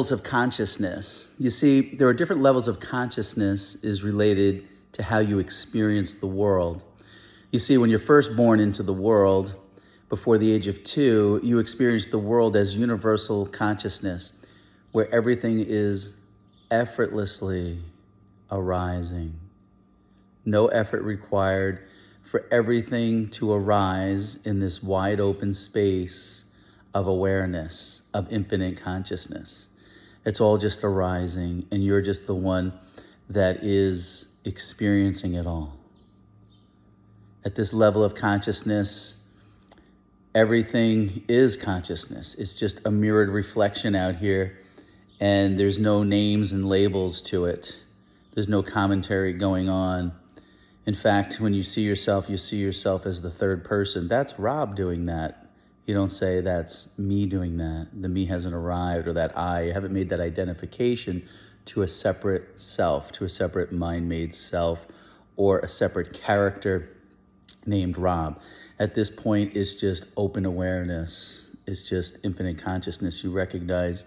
Levels of consciousness. You see, there are different levels of consciousness is related to how you experience the world. You see, when you're first born into the world, before the age of 2, you experience the world as universal consciousness, where everything is effortlessly arising. No effort required for everything to arise in this wide open space of awareness, of infinite consciousness. It's all just arising, and you're just the one that is experiencing it all. At this level of consciousness, everything is consciousness. It's just a mirrored reflection out here, and there's no names and labels to it. There's no commentary going on. In fact, when you see yourself as the third person. That's Rob doing that. You don't say, that's me doing that. The me hasn't arrived, or that I. You haven't made that identification to a separate self, to a separate mind-made self, or a separate character named Rob. At this point, it's just open awareness. It's just infinite consciousness. You recognize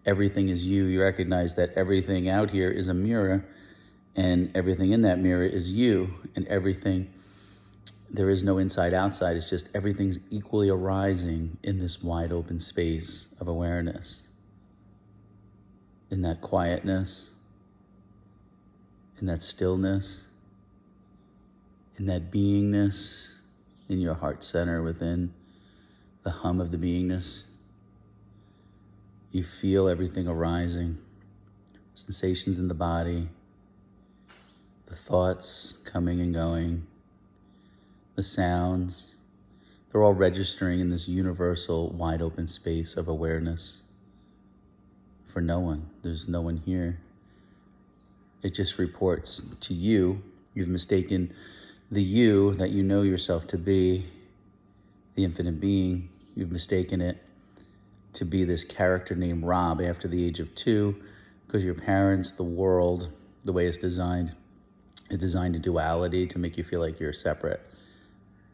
everything is you. You recognize that everything out here is a mirror, and everything in that mirror is you, and everything. There is no inside outside. It's just everything's equally arising in this wide open space of awareness. In that quietness, in that stillness, in that beingness, in your heart center within the hum of the beingness. You feel everything arising, sensations in the body, the thoughts coming and going, the sounds, they're all registering in this universal wide open space of awareness for no one. There's no one here. It just reports to you. You've mistaken the you that you know yourself to be, the infinite being. You've mistaken it to be this character named Rob after the age of 2, because your parents, the world, the way it's designed a duality to make you feel like you're separate.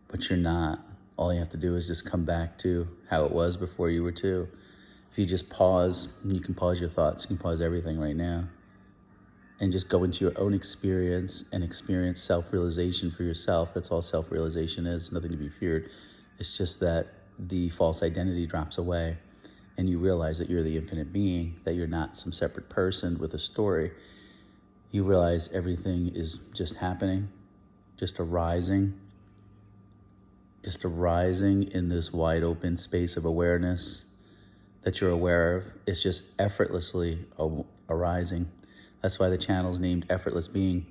But you're not. All you have to do is just come back to how it was before you were 2. If you just pause, you can pause your thoughts, you can pause everything right now, and just go into your own experience and experience self-realization for yourself. That's all self-realization is, nothing to be feared. It's just that the false identity drops away, and you realize that you're the infinite being, that you're not some separate person with a story. You realize everything is just happening, just arising in this wide open space of awareness that you're aware of. It's just effortlessly arising. That's why the channel is named Effortless Being.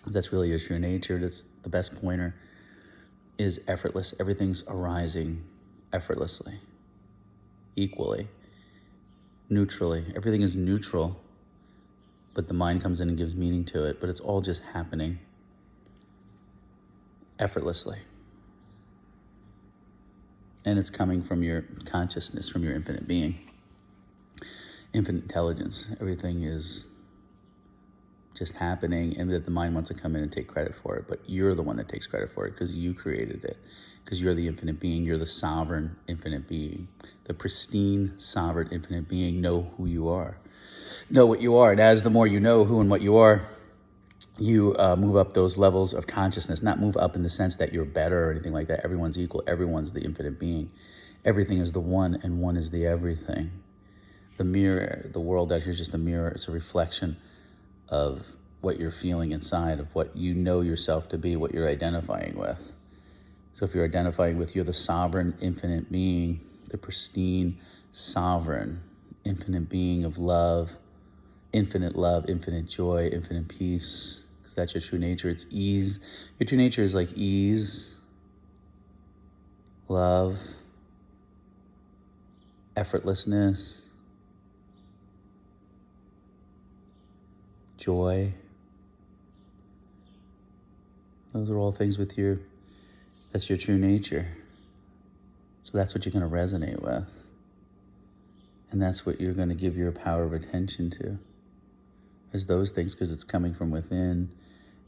That's really your true nature. That's the best pointer, is effortless. Everything's arising effortlessly, equally, neutrally. Everything is neutral, but the mind comes in and gives meaning to it. But it's all just happening effortlessly. And it's coming from your consciousness, from your infinite being, infinite intelligence. Everything is just happening, and that the mind wants to come in and take credit for it. But you're the one that takes credit for it, because you created it, because you're the infinite being. You're the sovereign infinite being, the pristine, sovereign infinite being. Know who you are. Know what you are. And as the more you know who and what you are, you move up those levels of consciousness. Not move up in the sense that you're better or anything like that. Everyone's equal. Everyone's the infinite being. Everything is the one, and one is the everything. The mirror, the world out here is just a mirror. It's a reflection of what you're feeling inside, of what you know yourself to be, what you're identifying with. So if you're identifying with, you're the sovereign infinite being, the pristine, sovereign infinite being of love, infinite joy, infinite peace. That's your true nature. It's ease. Your true nature is like ease, love, effortlessness, joy. Those are all things that's your true nature. So that's what you're going to resonate with. And that's what you're going to give your power of attention to, is those things, because it's coming from within,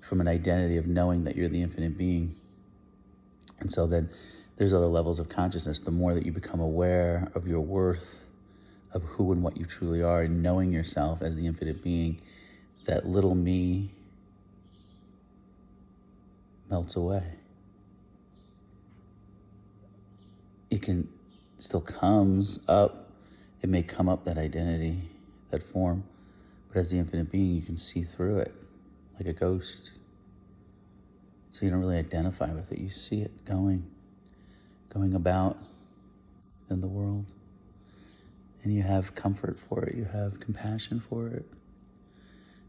from an identity of knowing that you're the infinite being. And so then there's other levels of consciousness. The more that you become aware of your worth, of who and what you truly are, and knowing yourself as the infinite being, that little me melts away. It can still comes up. It may come up, that identity, that form, but as the infinite being, you can see through it like a ghost. So you don't really identify with it. You see it going about in the world. And you have comfort for it. You have compassion for it.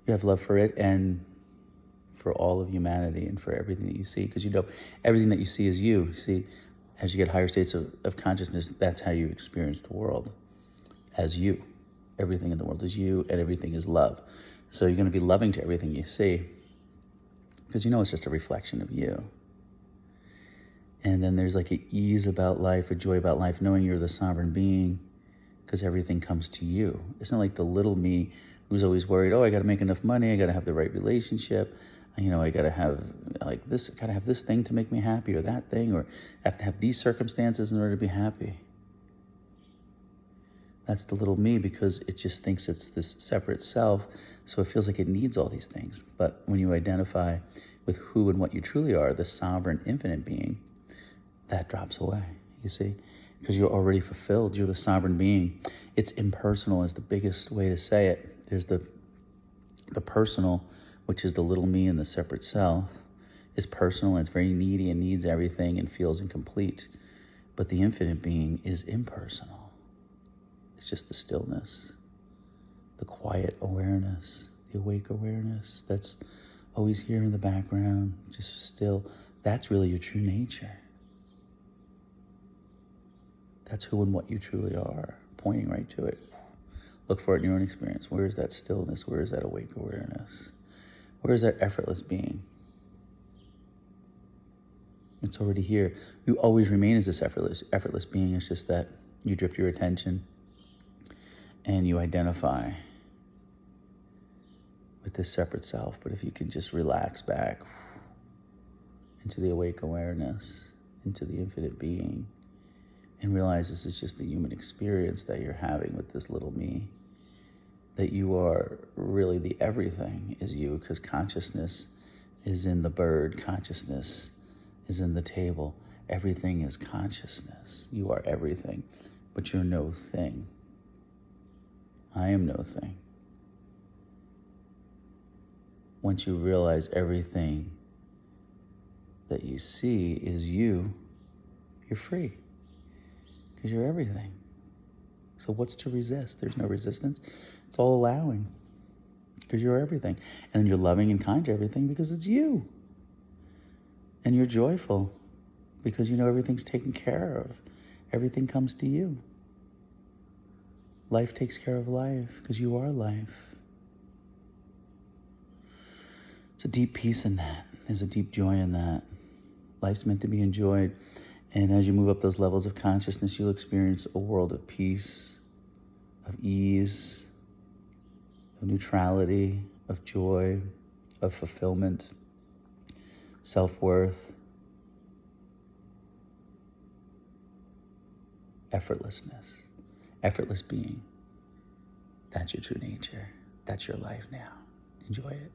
You have love for it and for all of humanity and for everything that you see. Because you know, everything that you see is you. You see, as you get higher states of consciousness, that's how you experience the world, as you. Everything in the world is you, and everything is love. So you're going to be loving to everything you see, because you know it's just a reflection of you. And then there's like an ease about life, a joy about life, knowing you're the sovereign being, because everything comes to you. It's not like the little me who's always worried, oh, I got to make enough money, I got to have the right relationship, you know, I got to have like this, got to have this thing to make me happy, or that thing, or I have to have these circumstances in order to be happy. That's the little me, because it just thinks it's this separate self, so it feels like it needs all these things. But when you identify with who and what you truly are, the sovereign infinite being, that drops away, you see? Because you're already fulfilled. You're the sovereign being. It's impersonal is the biggest way to say it. There's the personal, which is the little me and the separate self, is personal, and it's very needy and needs everything and feels incomplete. But the infinite being is impersonal. It's just the stillness, the quiet awareness, the awake awareness that's always here in the background, just still. That's really your true nature. That's who and what you truly are, pointing right to it. Look for it in your own experience. Where is that stillness? Where is that awake awareness? Where is that effortless being? It's already here. You always remain as this effortless being. It's just that you drift your attention and you identify with this separate self. But if you can just relax back into the awake awareness, into the infinite being, and realize this is just the human experience that you're having with this little me, that you are really the everything is you, because consciousness is in the bird, consciousness is in the table. Everything is consciousness. You are everything, but you're no thing. I am no thing. Once you realize everything that you see is you, you're free, because you're everything. So what's to resist? There's no resistance. It's all allowing, because you're everything. And you're loving and kind to everything because it's you. And you're joyful because you know everything's taken care of. Everything comes to you. Life takes care of life because you are life. It's a deep peace in that. There's a deep joy in that. Life's meant to be enjoyed. And as you move up those levels of consciousness, you'll experience a world of peace, of ease, of neutrality, of joy, of fulfillment, self-worth, effortlessness, effortless being. That's your true nature. That's your life now. Enjoy it.